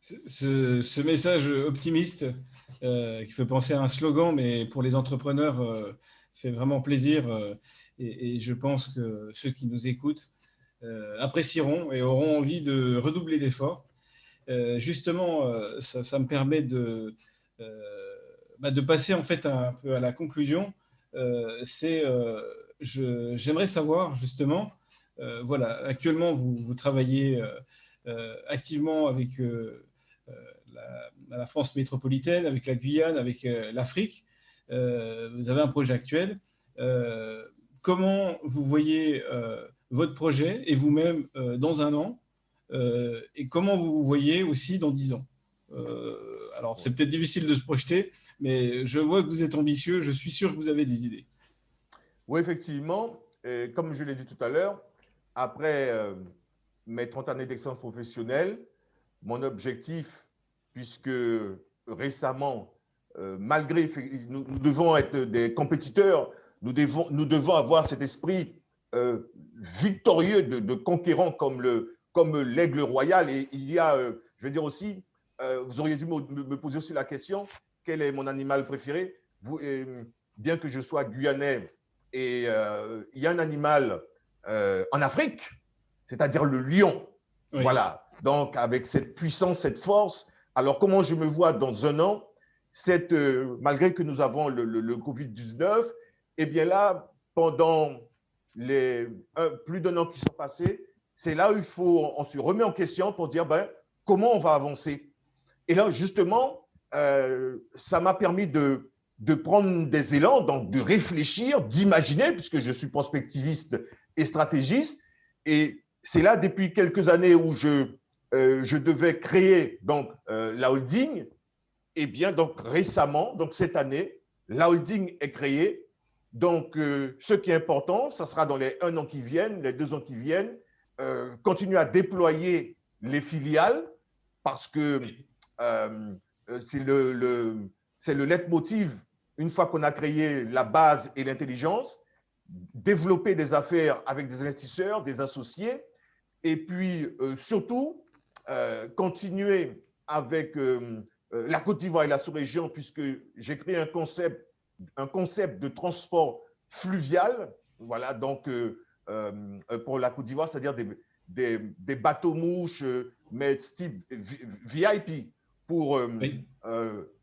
Ce message optimiste qui fait penser à un slogan, mais pour les entrepreneurs, fait vraiment plaisir. Et je pense que ceux qui nous écoutent apprécieront et auront envie de redoubler d'efforts. Justement, ça me permet euh, de passer en fait un peu à la conclusion. J'aimerais savoir justement, voilà, actuellement vous travaillez activement avec la France métropolitaine, avec la Guyane, avec l'Afrique. Vous avez un projet actuel. Euh, Comment vous voyez votre projet et vous-même dans un an et comment vous vous voyez aussi dans 10 ans. Alors, c'est peut-être difficile de se projeter, mais je vois que vous êtes ambitieux, je suis sûr que vous avez des idées. Oui, effectivement, comme je l'ai dit tout à l'heure, après mes 30 années d'expérience professionnelle, mon objectif, puisque récemment, malgré, nous devons être des compétiteurs, nous devons avoir cet esprit victorieux de conquérant comme l'aigle royal. Et il y a, je veux dire aussi, vous auriez dû me poser aussi la question, quel est mon animal préféré? Bien que je sois guyanais, et il y a un animal en Afrique, c'est-à-dire le lion. Oui, Voilà. Donc, avec cette puissance, cette force, alors comment je me vois dans un an, malgré que nous avons le Covid-19, eh bien là, pendant plus d'un an qui sont passés, c'est là où on se remet en question pour dire comment on va avancer. Et là, justement, ça m'a permis de prendre des élans, donc de réfléchir, d'imaginer, puisque je suis prospectiviste et stratégiste. Et c'est là, depuis quelques années, où je devais créer donc, la holding. Et bien, donc récemment, donc cette année, la holding est créée. Donc, ce qui est important, ça sera dans les 1 an qui viennent, les 2 ans qui viennent, continuer à déployer les filiales parce que oui, euh, c'est le leitmotiv, une fois qu'on a créé la base et l'intelligence, développer des affaires avec des investisseurs, des associés, et puis surtout continuer avec la Côte d'Ivoire et la sous-région, puisque j'ai créé un concept de transport fluvial, voilà, donc pour la Côte d'Ivoire, c'est-à-dire des bateaux-mouches, mais type VIP pour oui.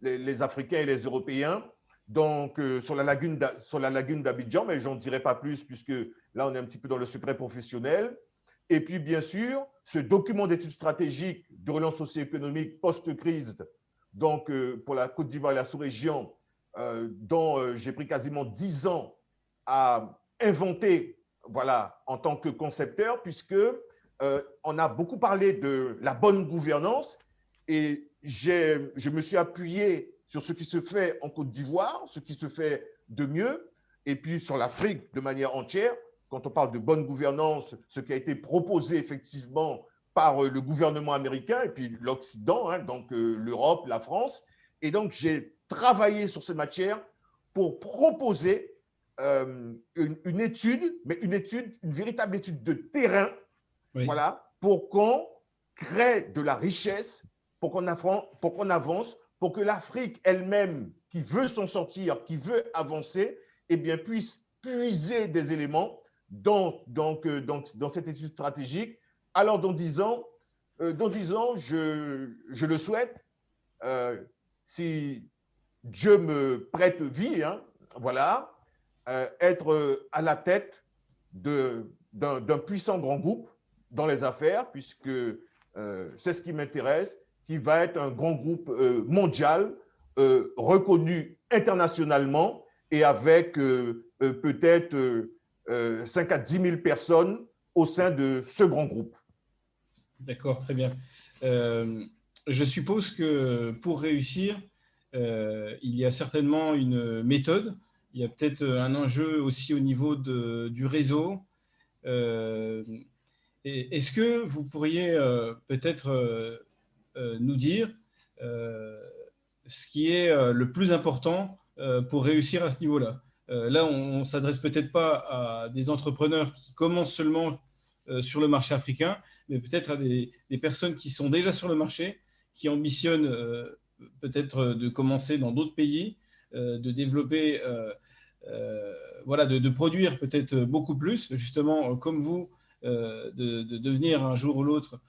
les Africains et les Européens. Donc, sur la lagune d'Abidjan, mais j'en dirai pas plus, puisque là, on est un petit peu dans le secret professionnel. Et puis, bien sûr, ce document d'études stratégiques de relance socio-économique post-crise, donc pour la Côte d'Ivoire et la sous-région, dont j'ai pris quasiment 10 ans à inventer, voilà, en tant que concepteur, puisque on a beaucoup parlé de la bonne gouvernance et je me suis appuyé sur ce qui se fait en Côte d'Ivoire, ce qui se fait de mieux, et puis sur l'Afrique de manière entière. Quand on parle de bonne gouvernance, ce qui a été proposé effectivement par le gouvernement américain et puis l'Occident, hein, donc l'Europe, la France. Et donc, j'ai travaillé sur ces matières pour proposer une étude, mais une véritable étude de terrain, Oui. voilà, pour qu'on crée de la richesse, pour qu'on avance, pour que l'Afrique elle-même, qui veut s'en sortir, qui veut avancer, eh bien, puisse puiser des éléments dans cette étude stratégique. Alors, dans 10 ans je le souhaite, si Dieu me prête vie, hein, voilà, être à la tête d'un puissant grand groupe dans les affaires, puisque c'est ce qui m'intéresse, qui va être un grand groupe mondial, reconnu internationalement et avec peut-être 5 à 10 000 personnes au sein de ce grand groupe. D'accord, très bien. Euh, je suppose que pour réussir, il y a certainement une méthode. Il y a peut-être un enjeu aussi au niveau du réseau. Euh, Est-ce que vous pourriez peut-être nous dire euh, ce qui est le plus important pour réussir à ce niveau-là? Là, on ne s'adresse peut-être pas à des entrepreneurs qui commencent seulement sur le marché africain, mais peut-être à des personnes qui sont déjà sur le marché, qui ambitionnent peut-être de commencer dans d'autres pays, de développer, voilà, de produire peut-être beaucoup plus, justement, comme vous, de devenir un jour ou l'autre,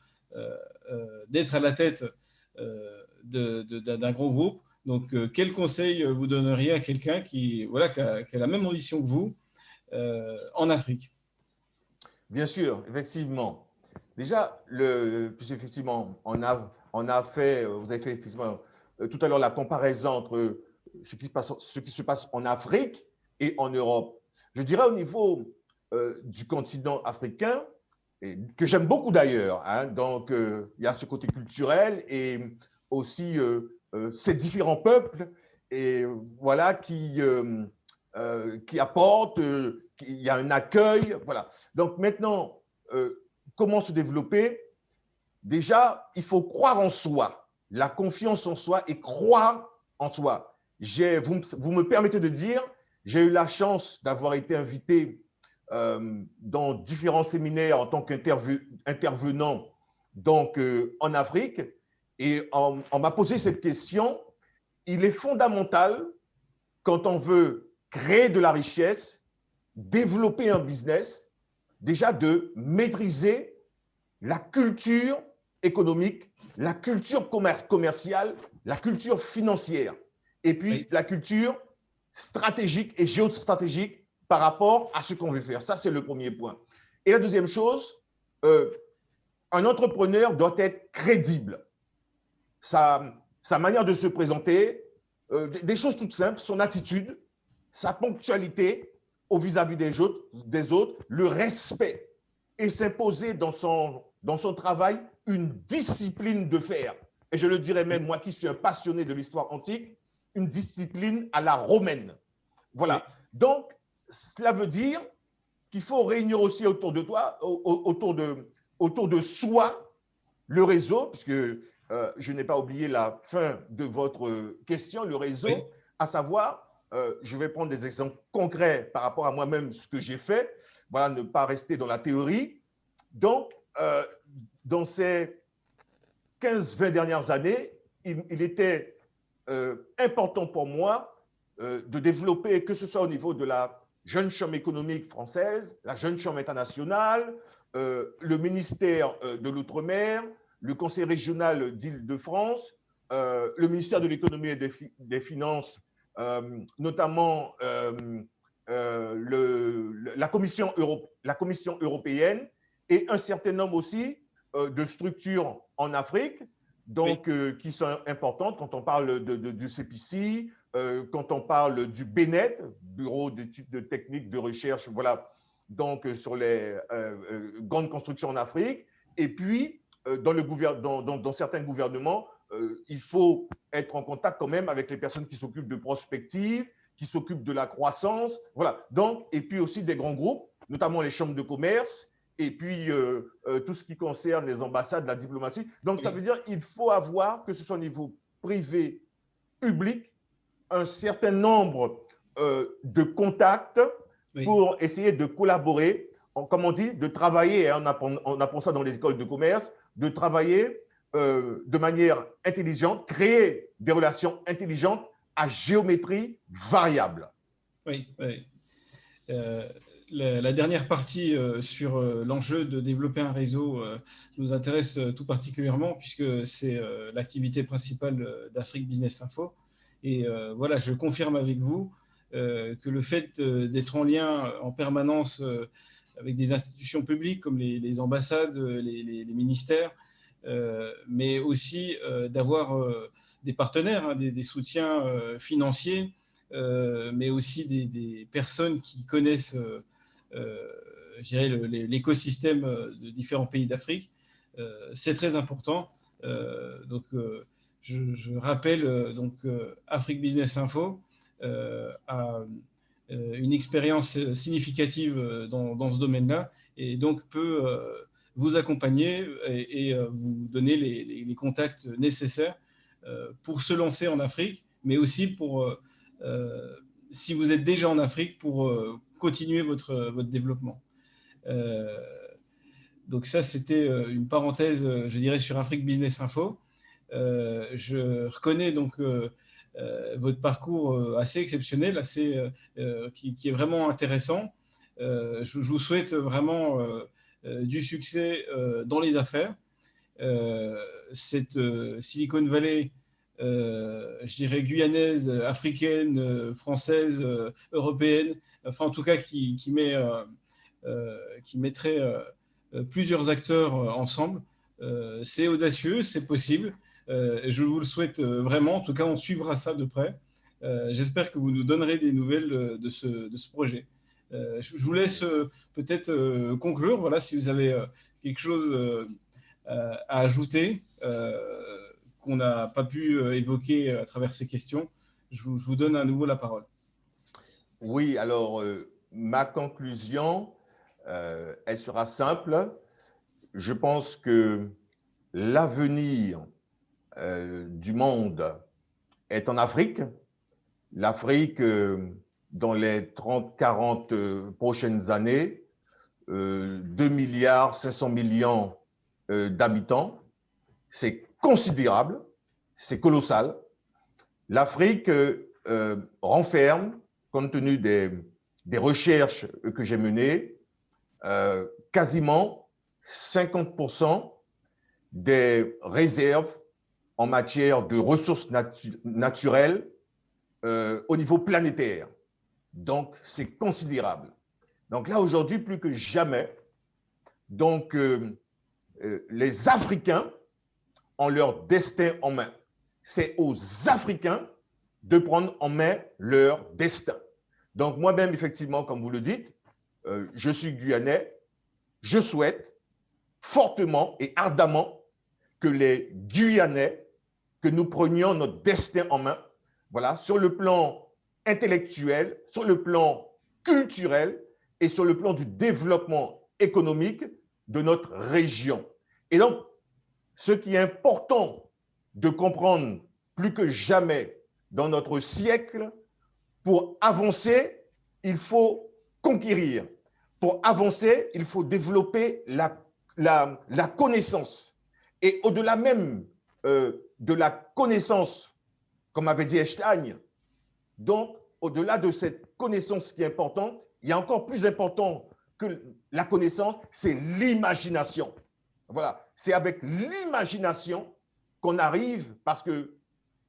d'être à la tête d'un gros groupe. Donc, quel conseil vous donneriez à quelqu'un qui, voilà, qui a la même ambition que vous en Afrique? Bien sûr, effectivement. Déjà, puisque effectivement, on a fait, vous avez fait effectivement tout à l'heure la comparaison entre ce qui se passe en Afrique et en Europe. Je dirais au niveau du continent africain, et que j'aime beaucoup d'ailleurs, hein, donc il y a ce côté culturel et aussi ces différents peuples et voilà qui apportent, il y a un accueil, voilà. Donc maintenant, comment se développer? Déjà, il faut croire en soi, la confiance en soi et croire en soi. Vous me permettez de dire, j'ai eu la chance d'avoir été invité dans différents séminaires en tant qu'intervenant donc en Afrique et on m'a posé cette question. Il est fondamental quand on veut créer de la richesse, développer un business, déjà de maîtriser la culture économique, la culture commerciale, la culture financière et puis Oui. la culture stratégique et géostratégique par rapport à ce qu'on veut faire. Ça, c'est le premier point. Et la deuxième chose, un entrepreneur doit être crédible. Sa manière de se présenter, des choses toutes simples, son attitude, sa ponctualité au vis-à-vis des autres, le respect et s'imposer dans son travail une discipline de fer. Et je le dirais même, moi qui suis un passionné de l'histoire antique, une discipline à la romaine. Voilà. Oui. Donc, cela veut dire qu'il faut réunir aussi autour de toi, autour de soi, le réseau, puisque je n'ai pas oublié la fin de votre question, le réseau, oui. À savoir, je vais prendre des exemples concrets par rapport à moi-même, ce que j'ai fait, voilà, ne pas rester dans la théorie. Donc, dans ces 15-20 dernières années, il était important pour moi de développer, que ce soit au niveau de la Jeune Chambre économique française, la Jeune Chambre internationale, le ministère de l'Outre-mer, le Conseil régional d'Île-de-France, le ministère de l'Économie et des Finances, notamment la Commission européenne et un certain nombre aussi de structures en Afrique, donc oui. Qui sont importantes quand on parle du CPC, quand on parle du BNET, Bureau d'études techniques de recherche, voilà, donc sur les grandes constructions en Afrique. Et puis, dans certains gouvernements, il faut être en contact quand même avec les personnes qui s'occupent de prospective, qui s'occupent de la croissance, voilà. Donc, et puis aussi des grands groupes, notamment les chambres de commerce, et puis tout ce qui concerne les ambassades, la diplomatie. Donc, ça veut dire qu'il faut avoir, que ce soit au niveau privé, public, un certain nombre de contacts pour essayer de collaborer, comme on dit, de travailler, hein, on apprend ça dans les écoles de commerce, de travailler de manière intelligente, créer des relations intelligentes à géométrie variable. Oui, oui. La dernière partie sur l'enjeu de développer un réseau nous intéresse tout particulièrement puisque c'est l'activité principale d'Afrique Business Info. Et voilà, je confirme avec vous que le fait d'être en lien en permanence avec des institutions publiques comme les ambassades, les ministères, mais aussi d'avoir des partenaires, hein, des soutiens financiers, mais aussi des personnes qui connaissent je dirais l'écosystème de différents pays d'Afrique. C'est très important. Donc, je rappelle donc Afrique Business Info a une expérience significative dans ce domaine-là et donc peut vous accompagner et vous donner les contacts nécessaires pour se lancer en Afrique, mais aussi pour, si vous êtes déjà en Afrique, pour continuer votre développement. Donc ça, c'était une parenthèse, je dirais, sur Afrique Business Info. Je reconnais donc votre parcours assez exceptionnel, qui est vraiment intéressant. Je vous souhaite vraiment du succès dans les affaires. Cette Silicon Valley, je dirais guyanaise, africaine, française, européenne, enfin en tout cas qui mettrait plusieurs acteurs ensemble. C'est audacieux, c'est possible. Je vous le souhaite vraiment. En tout cas, on suivra ça de près. J'espère que vous nous donnerez des nouvelles de ce projet. Je vous laisse peut-être conclure. Voilà, si vous avez quelque chose à ajouter qu'on n'a pas pu évoquer à travers ces questions, je vous donne à nouveau la parole. Oui, alors ma conclusion, elle sera simple. Je pense que l'avenir du monde est en Afrique. L'Afrique, dans les 30-40 prochaines années, 2 milliards 500 millions d'habitants, c'est considérable, c'est colossal. L'Afrique renferme, compte tenu des recherches que j'ai menées, quasiment 50% des réserves en matière de ressources naturelles au niveau planétaire. Donc, c'est considérable. Donc là, aujourd'hui, plus que jamais, donc, les Africains ont leur destin en main. C'est aux Africains de prendre en main leur destin. Donc, moi-même, effectivement, comme vous le dites, je suis guyanais. Je souhaite fortement et ardemment que les Guyanais, que nous prenions notre destin en main, voilà, sur le plan intellectuel, sur le plan culturel et sur le plan du développement économique de notre région. Et donc, ce qui est important de comprendre plus que jamais dans notre siècle, pour avancer, il faut conquérir. Pour avancer, il faut développer la connaissance. Et au-delà même de la connaissance, comme avait dit Einstein, donc au-delà de cette connaissance qui est importante, il y a encore plus important que la connaissance, c'est l'imagination. Voilà, c'est avec l'imagination qu'on arrive, parce que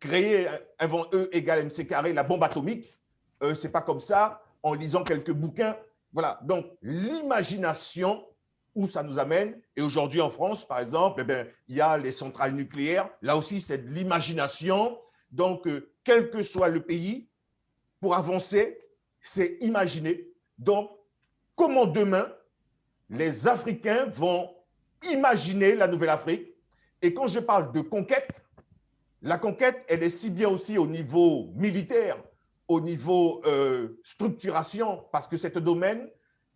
créer avant E égale MC carré, la bombe atomique, c'est pas comme ça, en lisant quelques bouquins. Voilà, donc l'imagination, où ça nous amène. Et aujourd'hui en France, par exemple, eh bien, il y a les centrales nucléaires. Là aussi, c'est de l'imagination. Donc, quel que soit le pays, pour avancer, c'est imaginer. Donc, comment demain, les Africains vont imaginer la Nouvelle-Afrique. Et quand je parle de conquête, la conquête, elle est si bien aussi au niveau militaire, au niveau structuration, parce que c'est un domaine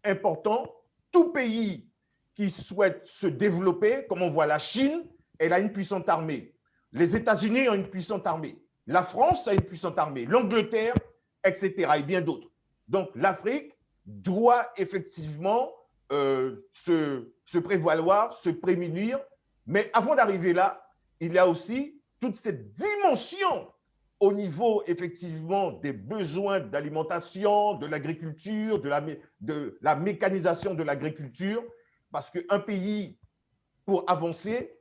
important. Tout pays qui souhaite se développer, comme on voit la Chine, elle a une puissante armée. Les États-Unis ont une puissante armée. La France a une puissante armée. L'Angleterre, etc. et bien d'autres. Donc, l'Afrique doit effectivement se prévaloir, se prémunir. Mais avant d'arriver là, il y a aussi toute cette dimension au niveau effectivement des besoins d'alimentation, de l'agriculture, de la mécanisation de l'agriculture, parce qu'un pays, pour avancer,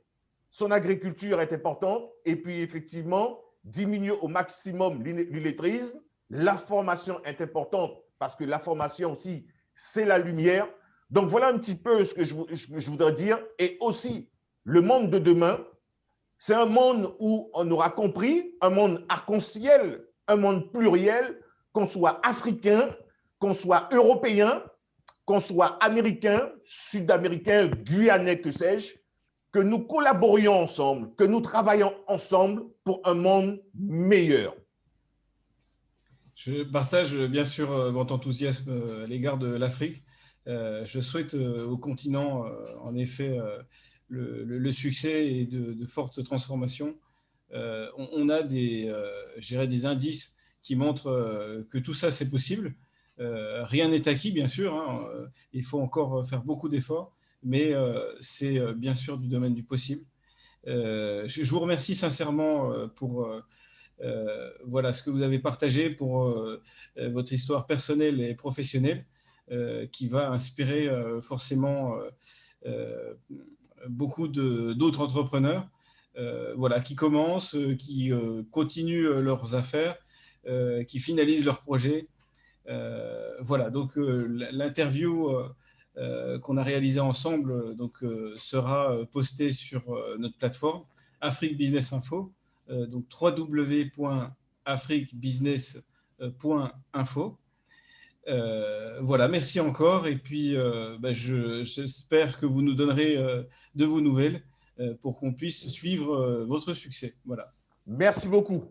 son agriculture est importante, et puis effectivement, diminuer au maximum l'illettrisme. La formation est importante, parce que la formation aussi, c'est la lumière. Donc voilà un petit peu ce que je voudrais dire. Et aussi, le monde de demain, c'est un monde où on aura compris, un monde arc-en-ciel, un monde pluriel, qu'on soit africain, qu'on soit européen, qu'on soit américain, sud-américain, guyanais, que sais-je, que nous collaborions ensemble, que nous travaillons ensemble pour un monde meilleur. Je partage bien sûr votre enthousiasme à l'égard de l'Afrique. Je souhaite au continent, en effet, le succès et de fortes transformations. On a des indices qui montrent que tout ça, c'est possible. Rien n'est acquis, bien sûr. Hein. Il faut encore faire beaucoup d'efforts, mais c'est bien sûr du domaine du possible. Je vous remercie sincèrement pour voilà, ce que vous avez partagé, pour votre histoire personnelle et professionnelle, qui va inspirer forcément beaucoup d'autres entrepreneurs voilà, qui commencent, qui continuent leurs affaires, qui finalisent leurs projets. Voilà, donc l'interview qu'on a réalisée ensemble sera postée sur notre plateforme Afrique Business Info, donc www.afriquebusiness.info. Voilà, merci encore. Et puis, j'espère que vous nous donnerez de vos nouvelles pour qu'on puisse suivre votre succès. Voilà. Merci beaucoup.